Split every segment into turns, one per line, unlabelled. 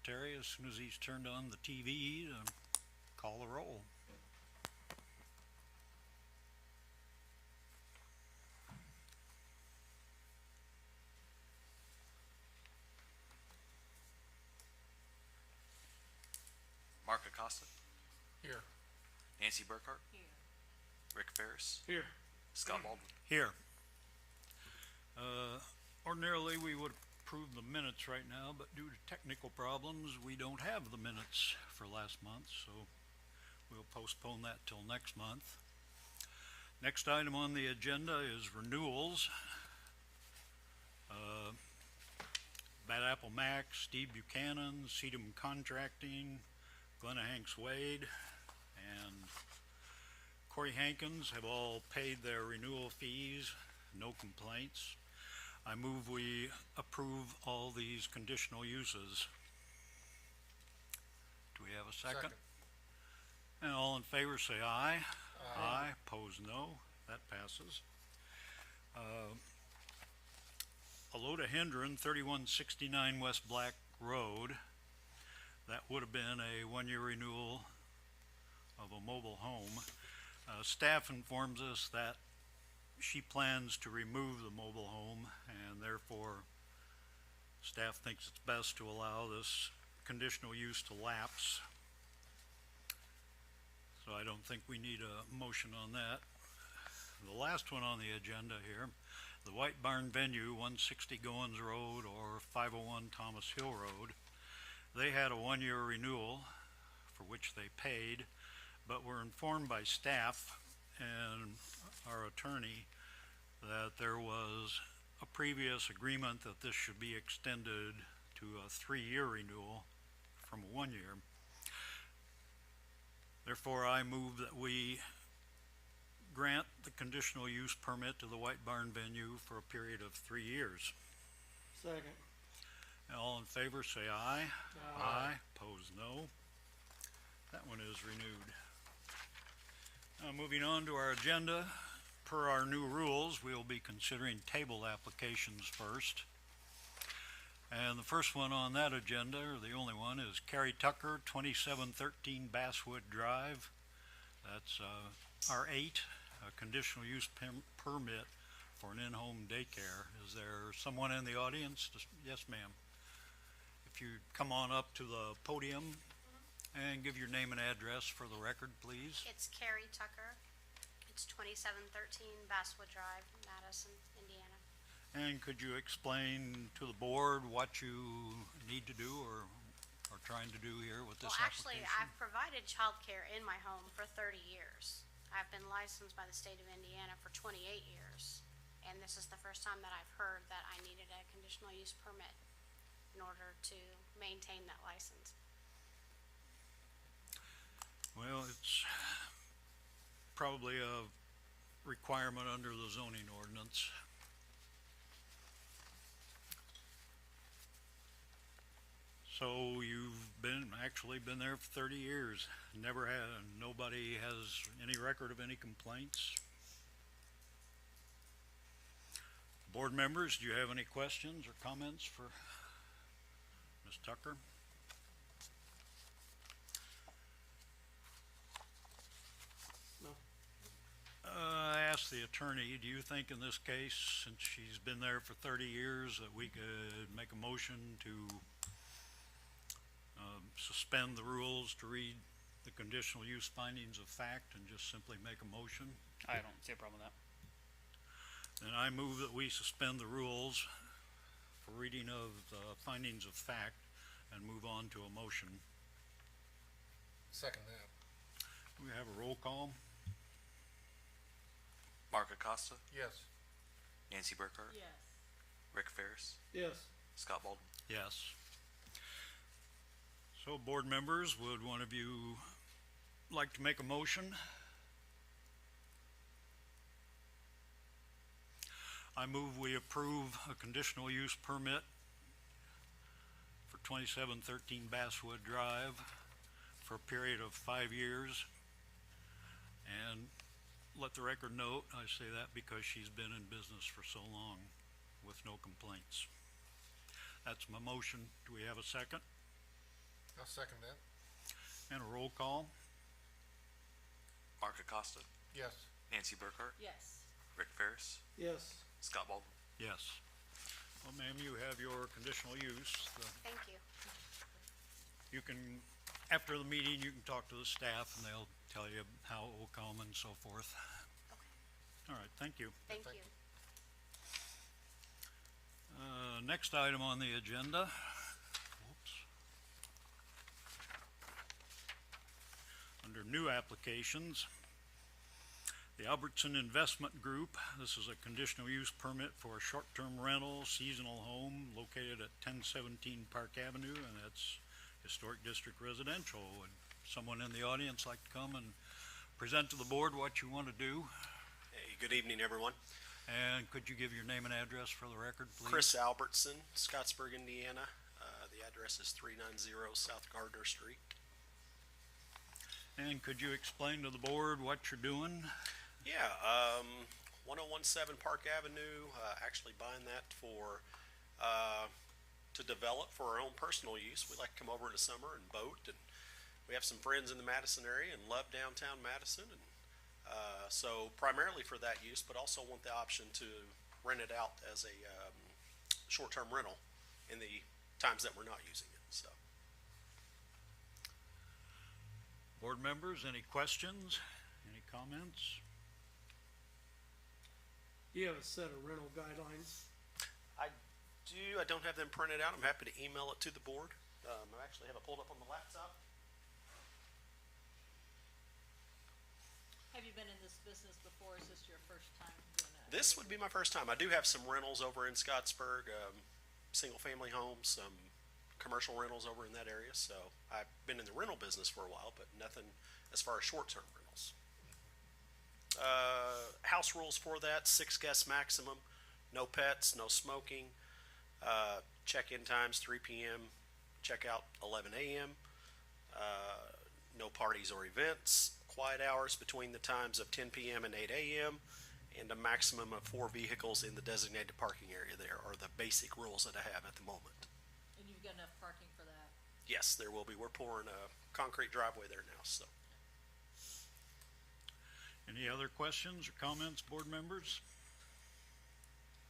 secretary as soon as he's turned on the TV to call the roll.
Mark Acosta,
Here.
Nancy Burkhart,
Here.
Rick Ferris,
Here.
Scott Baldwin.
Here. Ordinarily, we would approve the minutes right now, but due to technical problems, we don't have the minutes for last month, so we'll postpone that till next month. Next item on the agenda is renewals. Bad Apple Max, Steve Buchanan, Sedum Contracting, Glenna Hanks Wade, and Corey Hankins have all paid their renewal fees, no complaints. I move we approve all these conditional uses. Do we have a second? And all in favor say aye. Aye. Pose no. That passes. Alota Hendren, 3169 West Black Road. That would have been a one-year renewal of a mobile home. Staff informs us that she plans to remove the mobile home, and therefore staff thinks it's best to allow this conditional use to lapse. So I don't think we need a motion on that. The last one on the agenda here, the White Barn Venue, 160 Goins Road or 501 Thomas Hill Road. They had a one-year renewal for which they paid, but were informed by staff and our attorney that there was a previous agreement that this should be extended to a 3-year renewal from a 1 year. Therefore, I move that we grant the conditional use permit to the White Barn Venue for a period of 3 years.
Second.
All in favor say aye. Aye. Pose no. That one is renewed. Now moving on to our agenda, per our new rules, we'll be considering table applications first. And the first one on that agenda, or the only one, is Carrie Tucker, 2713 Basswood Drive. That's R8, a conditional use permit for an in-home daycare. Is there someone in the audience? Yes, ma'am. If you come on up to the podium and give your name and address for the record, please.
It's Carrie Tucker. It's 2713 Basswood Drive, Madison, Indiana.
And could you explain to the board what you need to do or are trying to do here with this
Well, actually,
application?
I've provided childcare in my home for 30 years. I've been licensed by the state of Indiana for 28 years. And this is the first time that I've heard that I needed a conditional use permit in order to maintain that license.
Well, it's probably a requirement under the zoning ordinance. So you've actually been there for 30 years. Never had, nobody has any record of any complaints. Board members, do you have any questions or comments for Ms. Tucker?
No.
I asked the attorney, do you think in this case, since she's been there for 30 years, that we could make a motion to suspend the rules to read the conditional use findings of fact and just simply make a motion?
I don't see a problem with that.
And I move that we suspend the rules for reading of the findings of fact and move on to a motion.
Second that.
We have a roll call.
Mark Acosta,
Yes.
Nancy Burkhart,
Yes.
Rick Ferris,
Yes.
Scott Baldwin.
Yes. So board members, would one of you like to make a motion? I move we approve a conditional use permit for 2713 Basswood Drive for a period of 5 years. And let the record note, I say that because she's been in business for so long with no complaints. That's my motion. Do we have a second?
I'll second that.
And a roll call.
Mark Acosta,
Yes.
Nancy Burkhart,
Yes.
Rick Ferris,
Yes.
Scott Baldwin.
Yes. Well, ma'am, you have your conditional use.
Thank you.
You can, after the meeting, you can talk to the staff and they'll tell you how it will come and so forth.
Okay,
All right, thank you.
thank
thank
you.
Next item on the agenda. Whoops. Under new applications, the Albertson Investment Group. This is a conditional use permit for a short-term rental seasonal home located at 1017 Park Avenue, and that's Historic District Residential. Would someone in the audience like to come and present to the board what you want to do?
Hey, good evening, everyone.
And could you give your name and address for the record, please?
Chris Albertson, Scottsburg, Indiana. The address is 390 South Gardner Street.
And could you explain to the board what you're doing?
Yeah, 1017 Park Avenue, actually buying that for, to develop for our own personal use. We like to come over in the summer and boat, and we have some friends in the Madison area and love downtown Madison, and so primarily for that use, but also want the option to rent it out as a short-term rental in the times that we're not using it, so.
Board members, any questions? Any comments?
You have a set of rental guidelines.
I don't have them printed out. I'm happy to email it to the board. I actually have it pulled up on the laptop.
Have you been in this business before? Is this your first time doing that?
This would be my first time. I do have some rentals over in Scottsburg, single-family homes, some commercial rentals over in that area. So I've been in the rental business for a while, but nothing as far as short-term rentals. House rules for that: 6 guests maximum, no pets, no smoking. Check-in times 3 p.m., check-out 11 a.m. No parties or events. Quiet hours between the times of 10 p.m. and 8 a.m. and a maximum of 4 vehicles in the designated parking area. There are the basic rules that I have at the moment.
And you've got enough parking for that?
Yes, there will be. We're pouring a concrete driveway there now, so.
Any other questions or comments, board members?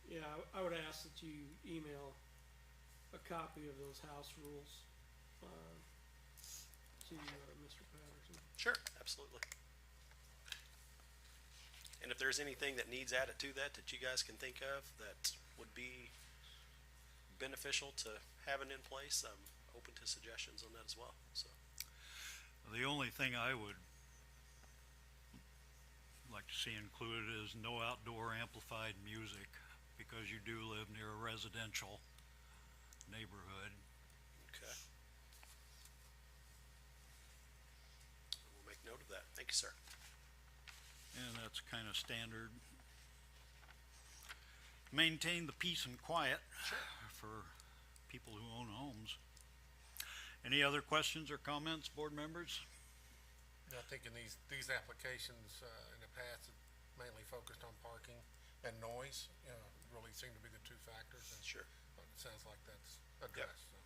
Yeah, I would ask that you email a copy of those house rules, to, Mr. Patterson.
Sure, absolutely. And if there's anything that needs added to that you guys can think of that would be beneficial to having in place, I'm open to suggestions on that as well, so.
The only thing I would like to see included is no outdoor amplified music, because you do live near a residential neighborhood.
Okay. We'll make note of that. Thank you, sir.
And that's kind of standard. Maintain the peace and quiet for people who own homes. Any other questions or comments, board members?
I think in these applications, in the past, it mainly focused on parking and noise, really seem to be the two factors, and
Sure.
it sounds like that's addressed, so.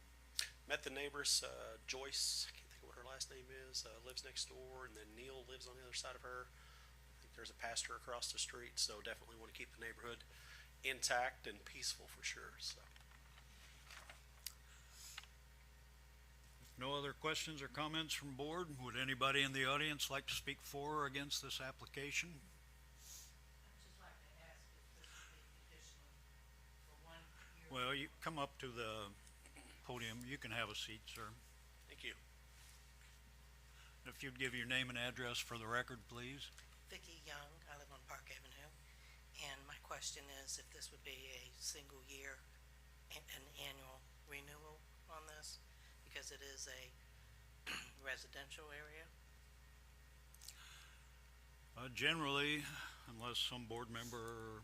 Met the neighbors, Joyce, I can't think of what her last name is, lives next door, and then Neil lives on the other side of her. I think there's a pastor across the street, so definitely want to keep the neighborhood intact and peaceful for sure, so.
No other questions or comments from board? Would anybody in the audience like to speak for or against this application?
I'd just like to ask if this would be conditional for 1 year.
Well, you come up to the podium. You can have a seat, sir.
Thank you.
If you'd give your name and address for the record, please.
Vicki Young, I live on Park Avenue, and my question is if this would be a single year, an annual renewal on this, because it is a residential area.
Generally, unless some board member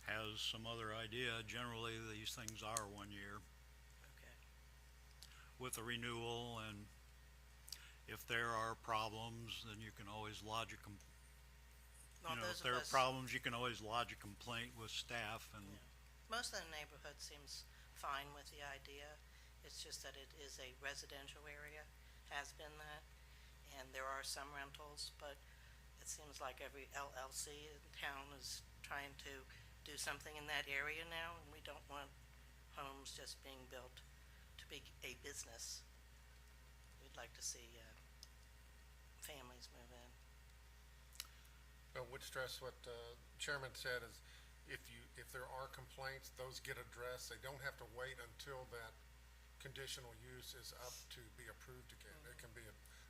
has some other idea, generally these things are 1 year
Okay.
with a renewal, and if there are problems, then you can always lodge a
Well,
if
those
there
of
are
us,
problems, you can always lodge a complaint with staff, and
most of the neighborhood seems fine with the idea, It's just that it is a residential area, has been that, and there are some rentals, but it seems like every LLC in town is trying to do something in that area now, and we don't want homes just being built to be a business. We'd like to see, families move in.
I would stress what Chairman said is if there are complaints, those get addressed. They don't have to wait until that conditional use is up to be approved again. It can be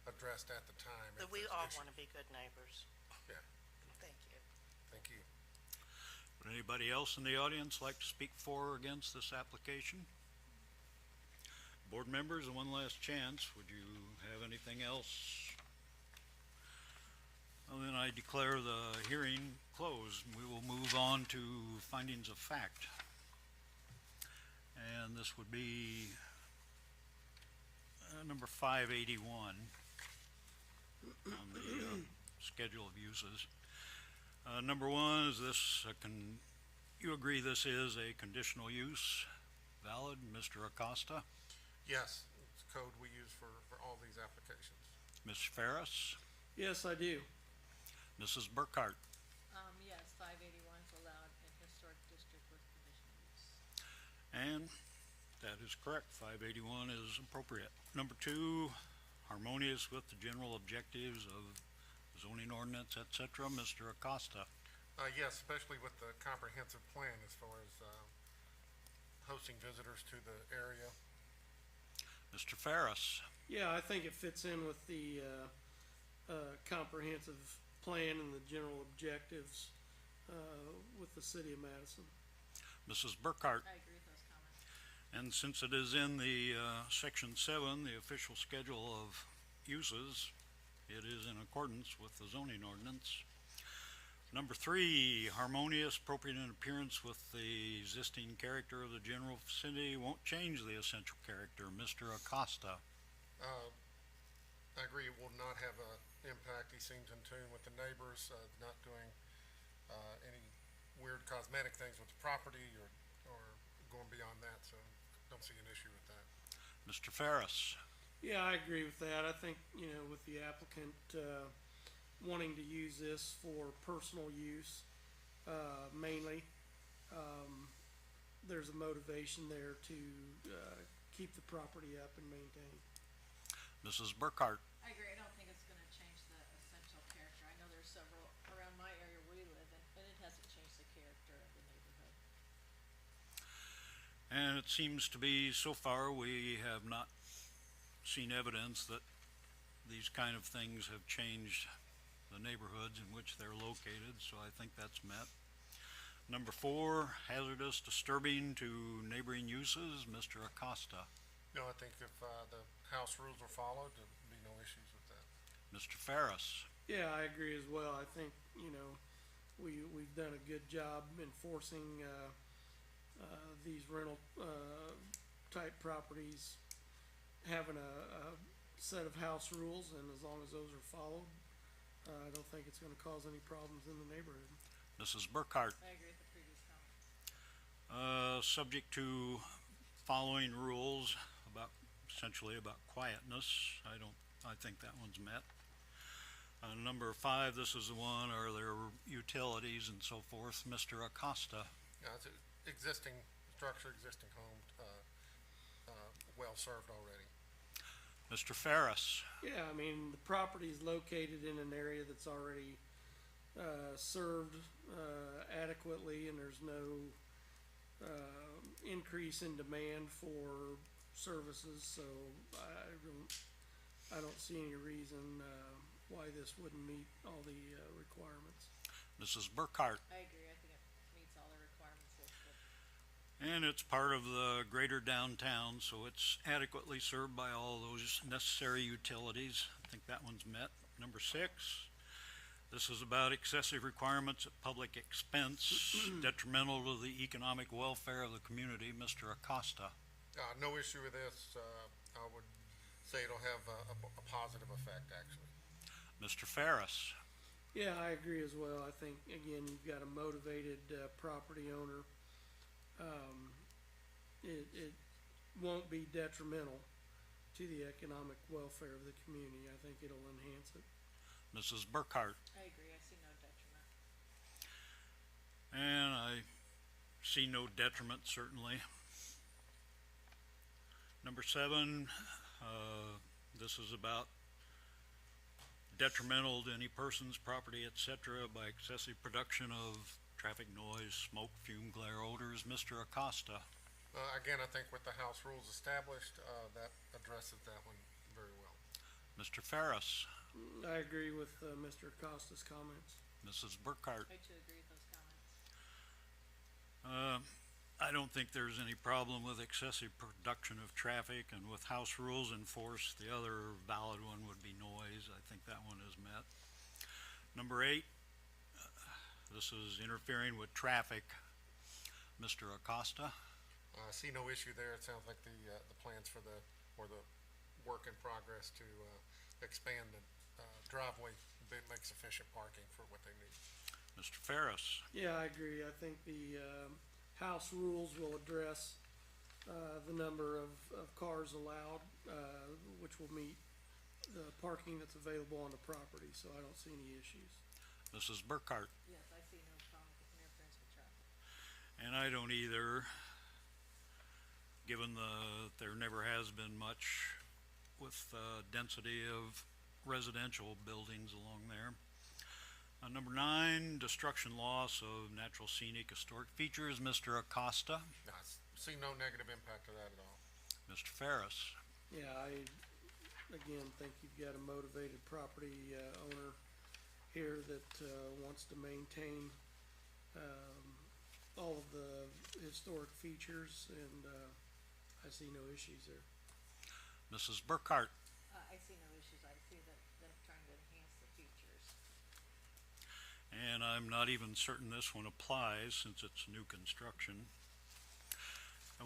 addressed at the time.
But
if
we
there's
all
issue.
want to be good neighbors.
Yeah,
Thank you.
thank you.
Would anybody else in the audience like to speak for or against this application? Board members, one last chance. Would you have anything else? Well, then I declare the hearing closed. We will move on to findings of fact. And this would be number 581 on the schedule of uses. Number one, is this you agree this is a conditional use? Valid, Mr. Acosta?
Yes, it's code we use for all these applications.
Ms. Ferris?
Yes, I do.
Mrs. Burkhart?
Yes, 581 is allowed in historic district with conditional use.
And that is correct, 581 is appropriate. Number two, harmonious with the general objectives of zoning ordinance, et cetera, Mr. Acosta.
Yes, especially with the comprehensive plan as far as hosting visitors to the area.
Mr. Ferris.
Yeah, I think it fits in with the comprehensive plan and the general objectives with the city of Madison.
Mrs. Burkhart.
I agree with those comments.
And since it is in the section 7, the official schedule of uses, it is in accordance with the zoning ordinance. Number three, harmonious, appropriate in appearance with the existing character of the general vicinity, won't change the essential character, Mr. Acosta.
I agree, it will not have an impact. He seems in tune with the neighbors, not doing any weird cosmetic things with the property or going beyond that, so don't see an issue with that.
Mr. Ferris.
Yeah, I agree with that. I think, with the applicant wanting to use this for personal use mainly, there's a motivation there to keep the property up and maintained.
Mrs. Burkhart.
I agree, I don't think it's gonna change the essential character. I know there's several around my area where we live in, and it hasn't changed the character of the neighborhood.
And it seems to be, so far, we have not seen evidence that these kind of things have changed the neighborhoods in which they're located, so I think that's met. Number four, hazardous, disturbing to neighboring uses, Mr. Acosta.
No, I think if the house rules are followed, there'd be no issues with that.
Mr. Ferris.
Yeah, I agree as well. I think, we've done a good job enforcing these rental type properties, having a set of house rules, and as long as those are followed, I don't think it's gonna cause any problems in the neighborhood.
Mrs. Burkhart.
I agree with the previous comments.
Subject to following rules essentially about quietness. I think that one's met. Number five, this is the one, are there utilities and so forth, Mr. Acosta.
Yeah, it's an existing structure, existing home, well served already.
Mr. Ferris.
Yeah, I mean, the property is located in an area that's already served adequately, and there's no increase in demand for services, so I don't see any reason why this wouldn't meet all the requirements.
Mrs. Burkhart.
I agree, I think it meets all the requirements listed.
And it's part of the greater downtown, so it's adequately served by all those necessary utilities. I think that one's met. Number six, this is about excessive requirements at public expense detrimental to the economic welfare of the community, Mr. Acosta.
No issue with this. I would say it'll have a positive effect, actually.
Mr. Ferris.
Yeah, I agree as well. I think, again, you've got a motivated property owner. It won't be detrimental to the economic welfare of the community. I think it'll enhance it.
Mrs. Burkhart?
I agree, I see no detriment.
And I see no detriment, certainly. Number 7, this is about detrimental to any person's property, etc., by excessive production of traffic noise, smoke, fume, glare, odors. Mr. Acosta?
Again, I think with the house rules established, that addresses that one very well.
Mr. Ferris?
I agree with, Mr. Acosta's comments.
Mrs. Burkhart?
I too agree with those comments.
I don't think there's any problem with excessive production of traffic, and with house rules enforced, the other valid one would be noise. I think that one is met. Number 8, this is interfering with traffic. Mr. Acosta?
I see no issue there. It sounds like the plans for the work in progress to, expand the, driveway, make sufficient parking for what they need.
Mr. Ferris?
Yeah, I agree. I think the, house rules will address, the number of cars allowed, which will meet the parking that's available on the property, so I don't see any issues.
Mrs. Burkhart?
Yes, I see no problem with interference with traffic.
And I don't either, given there never has been much with density of residential buildings along there. Number 9, destruction, loss of natural, scenic, historic features. Mr. Acosta?
No, I see no negative impact to that at all.
Mr. Ferris?
Yeah, I, again, think you've got a motivated property, owner here that, wants to maintain, all of the historic features, and, I see no issues there.
Mrs. Burkhart?
I see no issues, I see that them trying to enhance the features.
And I'm not even certain this one applies since it's new construction.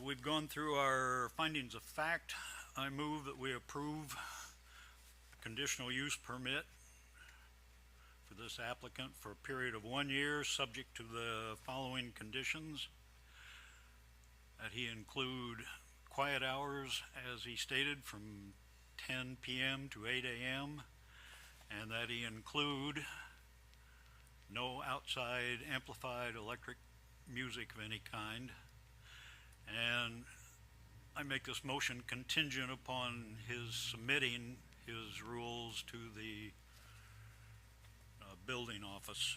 We've gone through our findings of fact. I move that we approve conditional use permit for this applicant for a period of 1 year, subject to the following conditions. That he include quiet hours, as he stated, from 10 p.m. to 8 a.m., and that he include no outside amplified electric music of any kind. And I make this motion contingent upon his submitting his rules to the building office.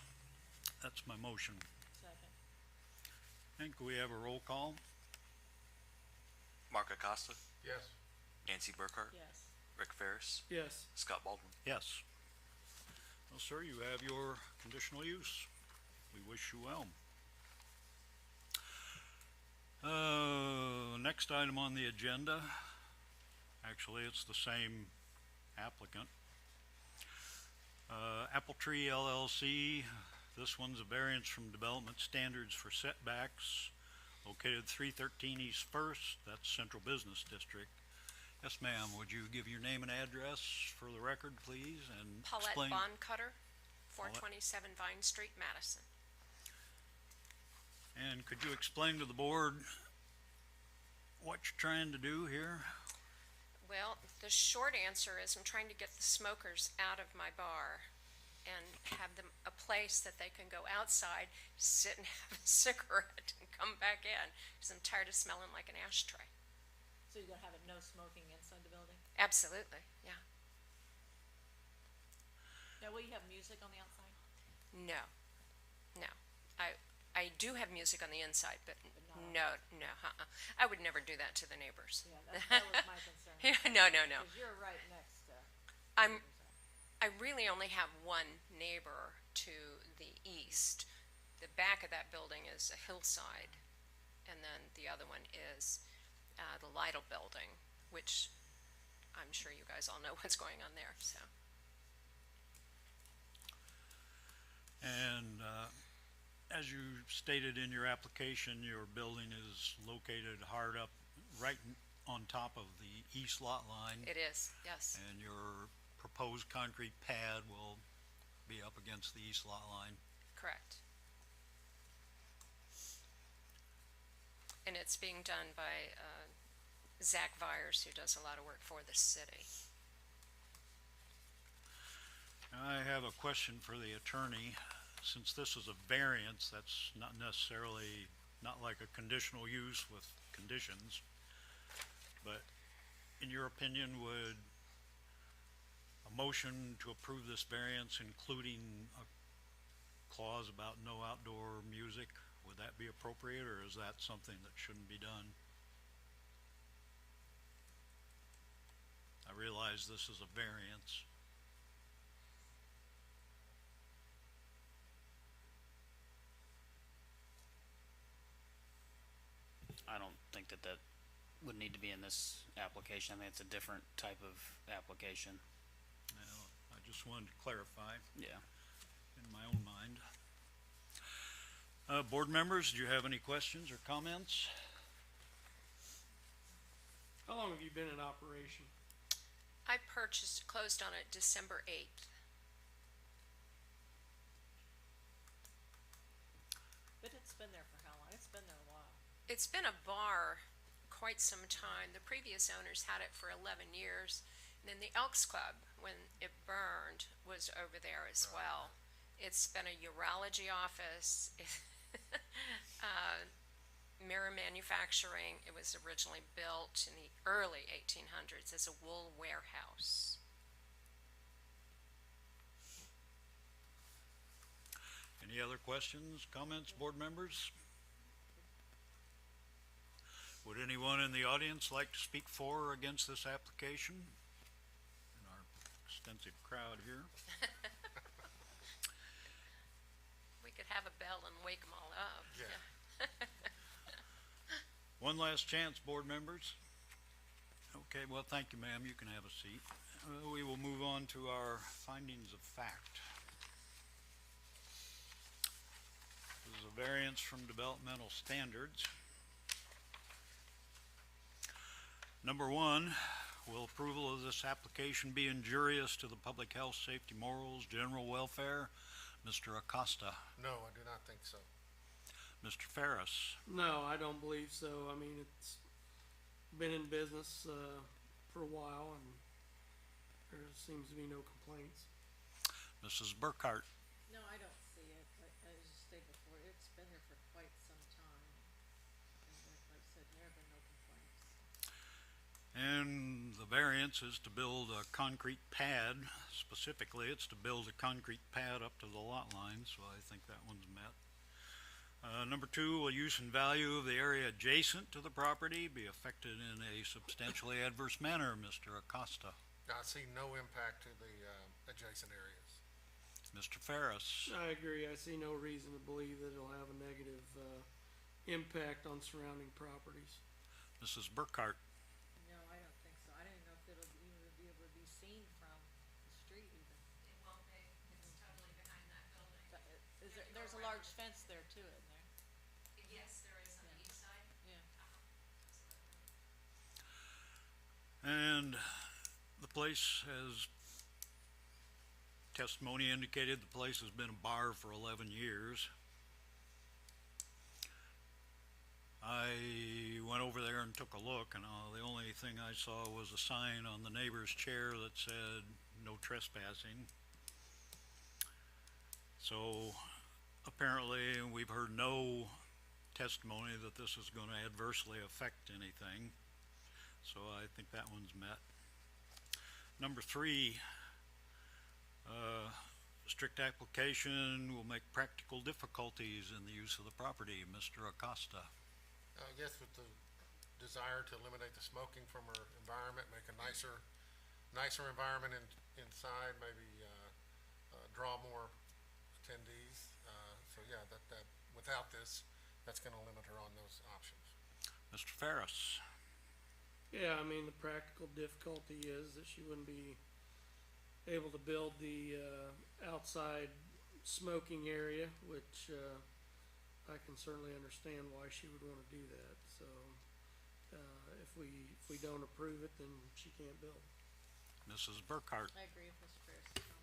That's my motion.
Second.
And can we have a roll call?
Mark Acosta,
Yes.
Nancy Burkhart,
Yes.
Rick Ferris,
Yes,
Scott Baldwin.
Yes. Well, sir, you have your conditional use. We wish you well. Next item on the agenda, actually, it's the same applicant. Apple Tree LLC, this one's a variance from development standards for setbacks, located 313 East First, that's Central Business District. Yes, ma'am, would you give your name and address for the record, please, and
Paulette
explain?
Bondcutter, 427 Vine Street, Madison.
And could you explain to the board what you're trying to do here?
Well, the short answer is I'm trying to get the smokers out of my bar and have them a place that they can go outside, sit and have a cigarette and come back in, because I'm tired of smelling like an ashtray.
So you're gonna have a no smoking inside the building?
Absolutely, yeah.
Now, will you have music on the outside?
No, no. I do have music on the inside, but
not
no, I would never do that to the neighbors.
Yeah, that was my concern.
Yeah, no.
Cause you're right next to.
I really only have one neighbor to the east. The back of that building is a hillside, and then the other one is the Lytle building, which I'm sure you guys all know what's going on there, so.
And as you stated in your application, your building is located hard up, right on top of the east lot line.
It is, yes.
And your proposed concrete pad will be up against the east lot line.
Correct. And it's being done by Zach Vyers, who does a lot of work for the city.
I have a question for the attorney. Since this is a variance, that's not necessarily, not like a conditional use with conditions, but in your opinion, would a motion to approve this variance including a clause about no outdoor music, would that be appropriate, or is that something that shouldn't be done? I realize this is a variance.
I don't think that that would need to be in this application. I think it's a different type of application.
Well, I just wanted to clarify
Yeah.
in my own mind. Board members, do you have any questions or comments?
How long have you been in operation?
I closed on it December 8th.
But it's been there for how long? It's been there a while.
It's been a bar quite some time. The previous owners had it for 11 years. And then the Elks Club, when it burned, was over there as well. It's been a urology office. Mirror Manufacturing. It was originally built in the early 1800s as a wool warehouse.
Any other questions, comments, board members? Would anyone in the audience like to speak for or against this application? In our extensive crowd here.
We could have a bell and wake them all up.
Yeah.
One last chance, board members. Okay, well, thank you, ma'am. You can have a seat. We will move on to our findings of fact. This is a variance from developmental standards. Number one, will approval of this application be injurious to the public health, safety, morals, general welfare? Mr. Acosta.
No, I do not think so.
Mr. Ferris.
No, I don't believe so. I mean, it's been in business, for a while, and there seems to be no complaints.
Mrs. Burkhart.
No, I don't see it. Like I just stated before, it's been there for quite some time. And like I said, there have been no complaints.
And the variance is to build a concrete pad. Specifically, it's to build a concrete pad up to the lot line, so I think that one's met. Number two, will use and value of the area adjacent to the property be affected in a substantially adverse manner, Mr. Acosta?
I see no impact to the adjacent areas.
Mr. Ferris?
I agree. I see no reason to believe that it'll have a negative, impact on surrounding properties.
Mrs. Burkhart?
No, I don't think so. I don't even know if it'll even be able to be seen from the street even.
It won't be. It's totally behind that building.
But is there, there's a large fence there too, isn't there?
Yes, there is on the east side.
Yeah.
And the place has, testimony indicated the place has been a bar for 11 years. I went over there and took a look, and the only thing I saw was a sign on the neighbor's chair that said no trespassing. So apparently we've heard no testimony that this is going to adversely affect anything. So I think that one's met. Number three, strict application will make practical difficulties in the use of the property. Mr. Acosta.
I guess with the desire to eliminate the smoking from our environment, make a nicer environment inside, maybe draw more attendees. So yeah, that without this, that's going to limit her on those options.
Mr. Ferris.
Yeah, I mean, the practical difficulty is that she wouldn't be able to build the, outside smoking area, which, I can certainly understand why she would wanna do that, so, if we don't approve it, then she can't build.
Mrs. Burkhart.
I agree with Mr. Ferris' comment.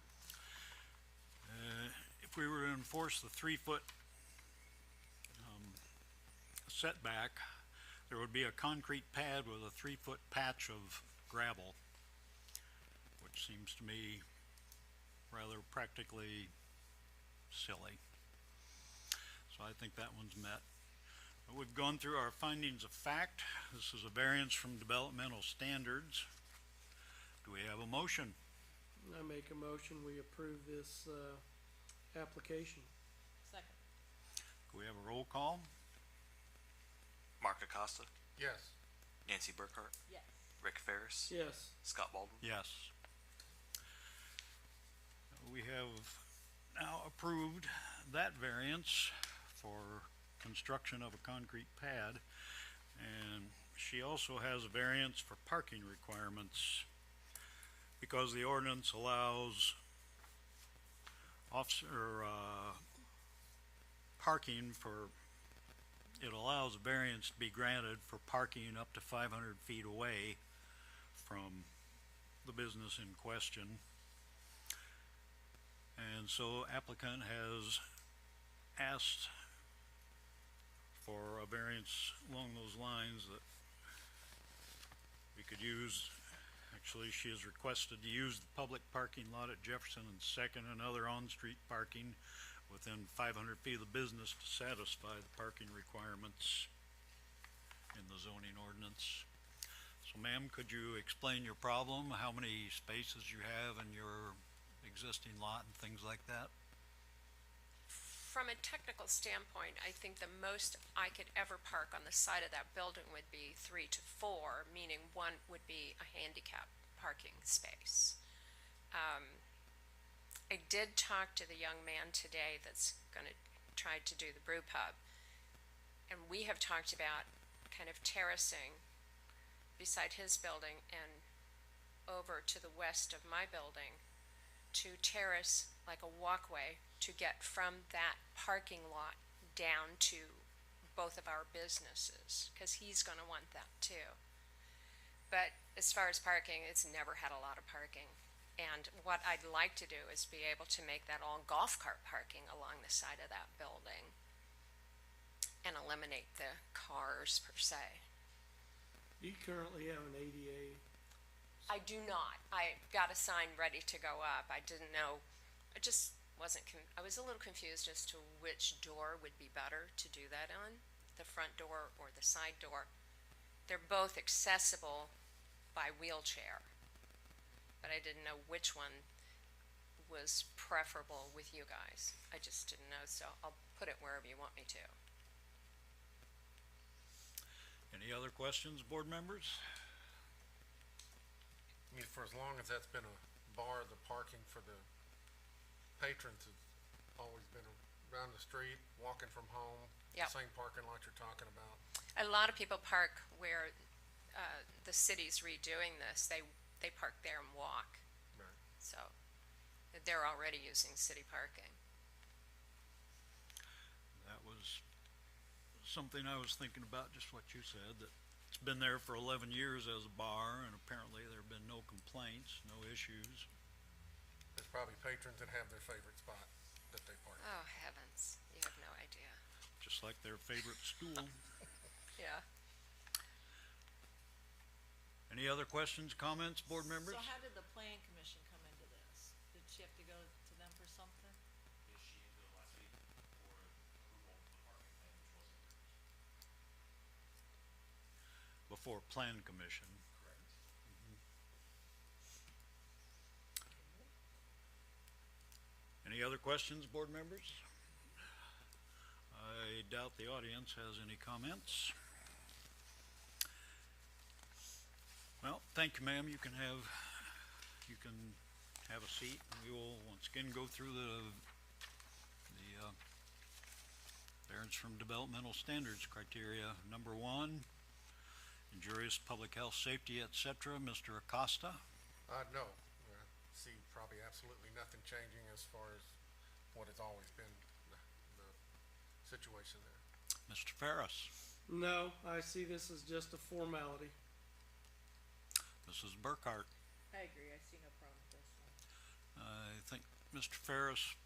If we were to enforce the 3-foot setback, there would be a concrete pad with a 3-foot patch of gravel, which seems to me rather practically silly. So I think that one's met. We've gone through our findings of fact. This is a variance from developmental standards. Do we have a motion?
I make a motion, we approve this, application.
Second.
Do we have a roll call?
Mark Acosta,
Yes.
Nancy Burkhart,
Yes.
Rick Ferris,
Yes.
Scott Baldwin.
Yes. We have now approved that variance for construction of a concrete pad, and she also has a variance for parking requirements because the ordinance allows parking for, it allows a variance to be granted for parking up to 500 feet away from the business in question. And so applicant has asked for a variance along those lines that we could use. Actually, she has requested to use the public parking lot at Jefferson and Second and other on-street parking within 500 feet of the business to satisfy the parking requirements in the zoning ordinance. So ma'am, could you explain your problem, how many spaces you have in your existing lot and things like that?
From a technical standpoint, I think the most I could ever park on the side of that building would be 3 to 4, meaning one would be a handicap parking space. I did talk to the young man today that's gonna try to do the brew pub, and we have talked about kind of terracing beside his building and over to the west of my building to terrace like a walkway to get from that parking lot down to both of our businesses, because he's going to want that too. But as far as parking, it's never had a lot of parking. And what I'd like to do is be able to make that all golf cart parking along the side of that building and eliminate the cars per se.
Do you currently have an ADA?
I do not. I got a sign ready to go up. I didn't know, I just wasn't, I was a little confused as to which door would be better to do that on, the front door or the side door. They're both accessible by wheelchair, but I didn't know which one was preferable with you guys. I just didn't know, so I'll put it wherever you want me to.
Any other questions, board members?
I mean, for as long as that's been a bar, the parking for the patrons has always been around the street, walking from home.
Yep.
Same parking lot you're talking about.
A lot of people park where the city's redoing this. They park there and walk.
Right.
So they're already using city parking.
That was something I was thinking about, just what you said, that it's been there for 11 years as a bar, and apparently there have been no complaints, no issues.
There's probably patrons that have their favorite spot that they park.
Oh heavens, you have no idea.
Just like their favorite stool.
Yeah.
Any other questions, comments, board members?
So how did the plan commission come into this? Did she have to go to them for something?
Yes, she had to go last week for approval of the parking plan, which wasn't approved.
Before plan commission.
Correct.
Any other questions, board members? I doubt the audience has any comments. Well, thank you, ma'am. You can have a seat, and we will once again go through the variance from developmental standards criteria. Number 1, injurious public health, safety, etc. Mr. Acosta.
No, see probably absolutely nothing changing as far as what has always been the situation there.
Mr. Ferris.
No, I see this as just a formality.
Mrs. Burkhart.
I agree, I see no problem with this one.
I think Mr. Ferris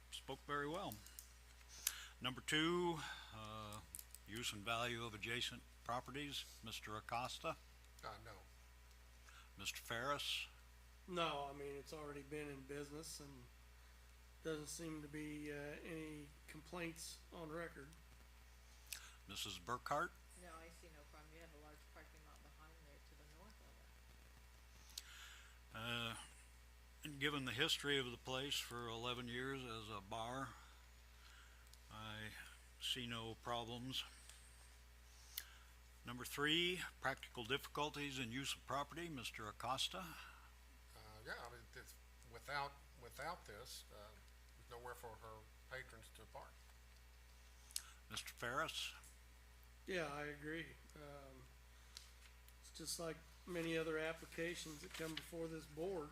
spoke very well. Number 2, use and value of adjacent Properties, Mr. Acosta,
No.
Mr. Ferris,
No, I mean, it's already been in business and doesn't seem to be, any complaints on record.
Mrs. Burkhart,
No, I see no problem. You have a large parking lot behind there to the north of it.
and given the history of the place for 11 years as a bar, I see no problems. Number 3, practical difficulties in use of property, Mr. Acosta.
Yeah, I mean, it's, without this, there's nowhere for her patrons to park.
Mr. Ferris,
Yeah, I agree. It's just like many other applications that come before this board.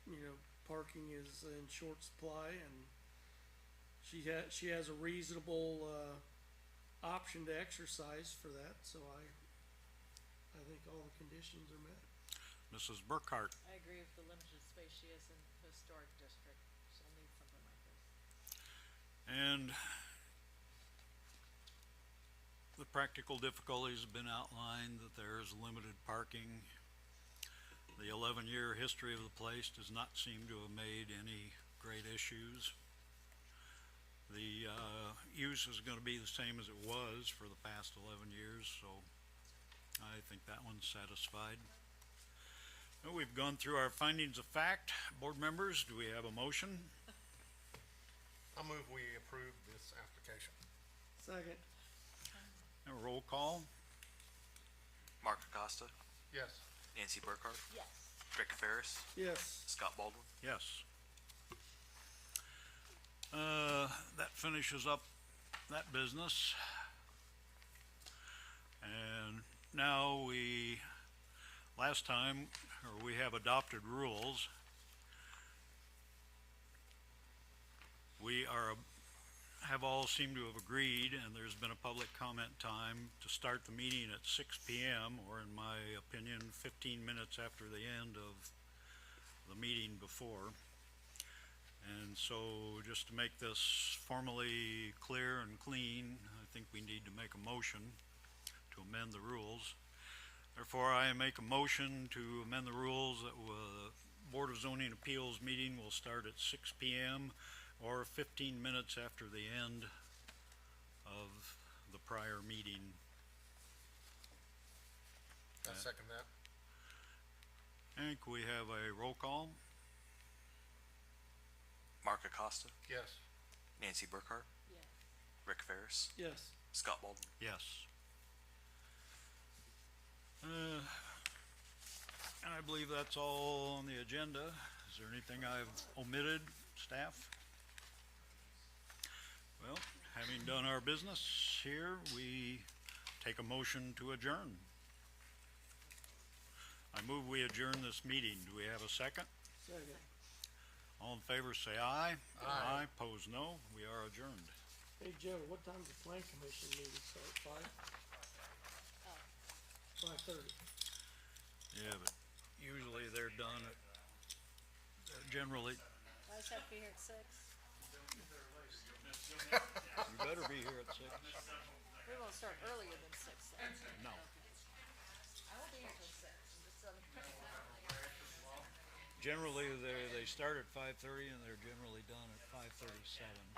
You know, parking is in short supply and she has a reasonable, option to exercise for that, so I think all the conditions are met.
Mrs. Burkhart,
I agree with the limited space she has in the historic district. She'll need something like this.
and the practical difficulties have been outlined, that there is limited parking. The 11-year history of the place does not seem to have made any great issues. The use is going to be the same as it was for the past 11 years, so I think that one's satisfied. Well, we've gone through our findings of fact. Board members, do we have a motion?
I move we approve this application.
Second.
A roll call?
Mark Acosta,
Yes.
Nancy Burkhart,
Yes.
Rick Ferris,
Yes.
Scott Baldwin.
Yes. That finishes up that business. And now last time, we have adopted rules. We have all seemed to have agreed, and there's been a public comment time to start the meeting at 6 p.m., or in my opinion, 15 minutes after the end of the meeting before. And so, just to make this formally clear and clean, I think we need to make a motion to amend the rules. Therefore, I make a motion to amend the rules that the Board of Zoning Appeals meeting will start at 6 p.m. or 15 minutes after the end of the prior meeting.
I second that.
I think we have a roll call.
Mark Acosta,
Yes.
Nancy Burkhart,
Yes.
Rick Ferris,
Yes.
Scott Baldwin.
Yes. And I believe that's all on the agenda. Is there anything I've omitted, staff? Well, having done our business here, we take a motion to adjourn. I move we adjourn this meeting. Do we have a second?
Second.
All in favor, say aye.
Aye.
Pose no. We are adjourned.
Hey, Joe, what time's the plan commission meeting start? 5:30.
Yeah, but usually they're done at, generally,
I just have to be here at 6.
you better be here at 6.
We won't start earlier than 6 then.
No.
I won't be here till 6. I'm just,
Generally, they start at 5:30 and they're generally done at 5:37.